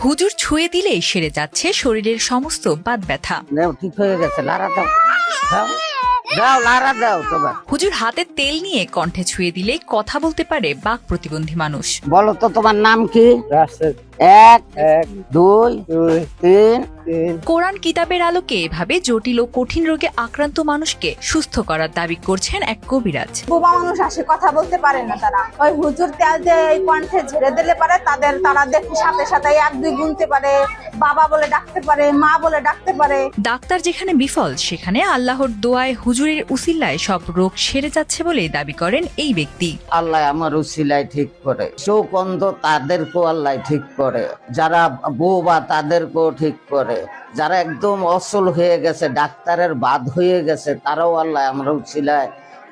হুজুর ছুঁয়ে দিলেই সেরে যাচ্ছে শরীরের সমস্ত বাত ব্যথা। ঠিক হয়ে গেছে, লারা দাও, দাও লারা দাও। তোমার হুজুর হাতে তেল নিয়ে কণ্ঠে ছুঁয়ে দিলে কথা বলতে পারে বাক প্রতিবন্ধী মানুষ। বলো তো তোমার নাম কি? রাশেদ। 1 2 3 কোরআন কিতাবের আলোকে এভাবে জটিল ও কঠিন রোগে আক্রান্ত মানুষকে সুস্থ করার দাবি করছেন এক কবিরাজ। বোবা মানুষ আসে, কথা বলতে পারে না, তারা ওই হুজুর তেল দিয়ে এই কণ্ঠে ঝেড়ে দিলে পারে তারা দেখে সাথে সাথে 1 2 গুনতে পারে, বাবা বলে ডাকতে পারে, মা বলে ডাকতে পারে। ডাক্তার যেখানে বিফল সেখানে আল্লাহর দোয়ায় হুজুরের উসিল্লায় সব রোগ সেরে যাচ্ছে বলে দাবি করেন এই ব্যক্তি। আল্লাহ আমার উসিলায় ঠিক করে, চোখ অন্ধ তাদেরকেও আল্লাহ ঠিক করে, যারা বোবা তাদেরকেও ঠিক করে, যারা একদম অসল হয়ে গেছে, ডাক্তারের বাদ হয়ে গেছে, তারাও আল্লাহ আমার উসিলায়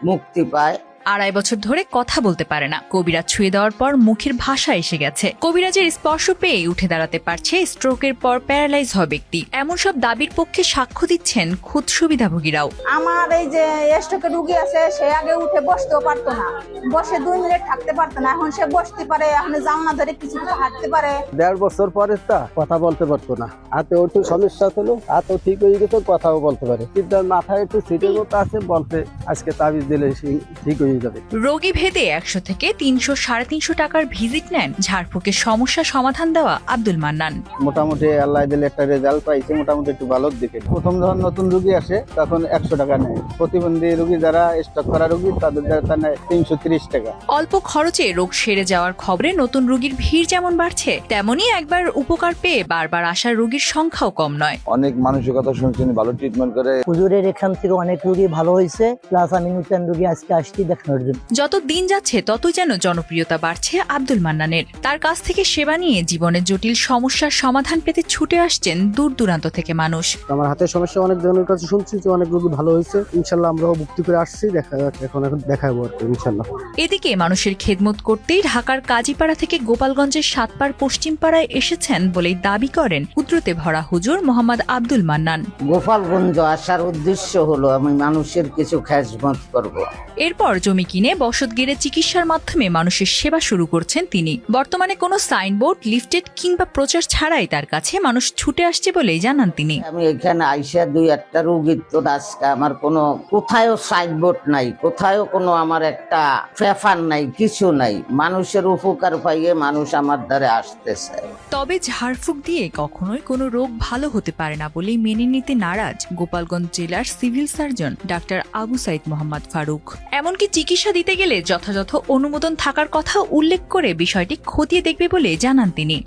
মুক্তি পায়। 2.5 বছর ধরে কথা বলতে পারে না। কবিরাজ ছুঁয়ে দেওয়ার পর মুখের ভাষা এসে গেছে। কবিরাজের স্পর্শ পেয়ে উঠে দাঁড়াতে পারছে, স্ট্রোকের পর প্যারালাইজ হওয়া ব্যক্তি। এমন সব দাবির পক্ষে সাক্ষ্য দিচ্ছেন খুদ সুবিধাভোগীরাও। আমার এই যে স্ট্রোকের রোগী আছে, সে আগে উঠে বসতেও পারতো না, বসে 2 মিনিট থাকতে পারতো না, এখন সে বসতে পারে, এখন জানলা ধরে কিছু কিছু হাঁটতে পারে। 1.5 বছর পরে তা কথা বলতে পারতো না, হাতে একটু সমস্যা হলো, হাতও ঠিক হয়ে গেছে, কথাও বলতে পারে, কিন্তু মাথায় একটু সিটের মতো আছে, বলতে আজকে তাবিজ দিলে ঠিক হয়ে যাবে। রোগী ভেদে 100 থেকে 300 350 টাকার ভিজিট নেন ঝাড়ফুঁকের সমস্যা সমাধান দেওয়া আব্দুল মান্নান। মোটামুটি আল্লাহ দিলে একটা রেজাল্ট পাইছে, মোটামুটি একটু ভালোর দিকে। প্রথম যখন নতুন রোগী আসে তখন 100 টাকা নেয়, প্রতিবন্ধী রোগী যারা স্টক করা রোগী তাদের নেয় 330 টাকা। অল্প খরচে রোগ সেরে যাওয়ার খবরে নতুন রোগীর ভিড় যেমন বাড়ছে, তেমনি একবার উপকার পেয়ে বারবার আসার রোগীর সংখ্যাও কম নয়। অনেক মানুষের কথা শুনছেন, ভালো ট্রিটমেন্ট করে। হুজুরের এখান থেকে অনেক রোগী ভালো হয়েছে, প্লাস আমি নতুন রোগী আজকে আসছি দেখানোর জন্য। যত দিন যাচ্ছে ততই যেন জনপ্রিয়তা বাড়ছে আব্দুল মান্নানের। তার কাছ থেকে সেবা নিয়ে জীবনের জটিল সমস্যার সমাধান পেতে ছুটে আসছেন দূর দূরান্ত থেকে মানুষ। আমার হাতের সমস্যা অনেক জনের কাছে শুনছি যে অনেক রোগী ভালো হয়েছে, ইনশাল্লাহ আমরাও মুক্তি করে আসছি, এখন দেখাবো আর কি ইনশাল্লাহ। এদিকে মানুষের খেদমত করতেই ঢাকার কাজীপাড়া থেকে গোপালগঞ্জের সাতপাড় পশ্চিমপাড়ায় এসেছেন বলেই দাবি করেন কুদরতে ভরা হুজুর মোহাম্মদ আব্দুল মান্নান। গোপালগঞ্জ আসার উদ্দেশ্য হলো আমি মানুষের কিছু খেদমত করব। এরপর জমি কিনে বসত গেড়ে চিকিৎসার মাধ্যমে মানুষের সেবা শুরু করছেন তিনি। বর্তমানে কোনো সাইনবোর্ড, লিফটেড কিংবা প্রচার ছাড়াই তার কাছে মানুষ ছুটে আসছে বলেই জানান তিনি। আমি এখানে আইসা 2-1টা রোগীর তো আজকে আমার কোনো কোথায়ও সাইনবোর্ড নাই, কোথায়ও কোনো আমার একটা পেপার নাই, কিছু নাই। মানুষের উপকার পাইয়ে মানুষ আমার দ্বারে আসতেছে। তবে ঝাড়ফুঁক দিয়ে কখনোই কোনো রোগ ভালো হতে পারে না বলেই মেনে নিতে নারাজ গোপালগঞ্জ জেলার civil surgeon doctor Abu Saeed Mohammad Faruk. এমনকি চিকিৎসা দিতে গেলে যথাযথ অনুমোদন থাকার কথা উল্লেখ করে বিষয়টি খতিয়ে দেখবে বলে জানান তিনি।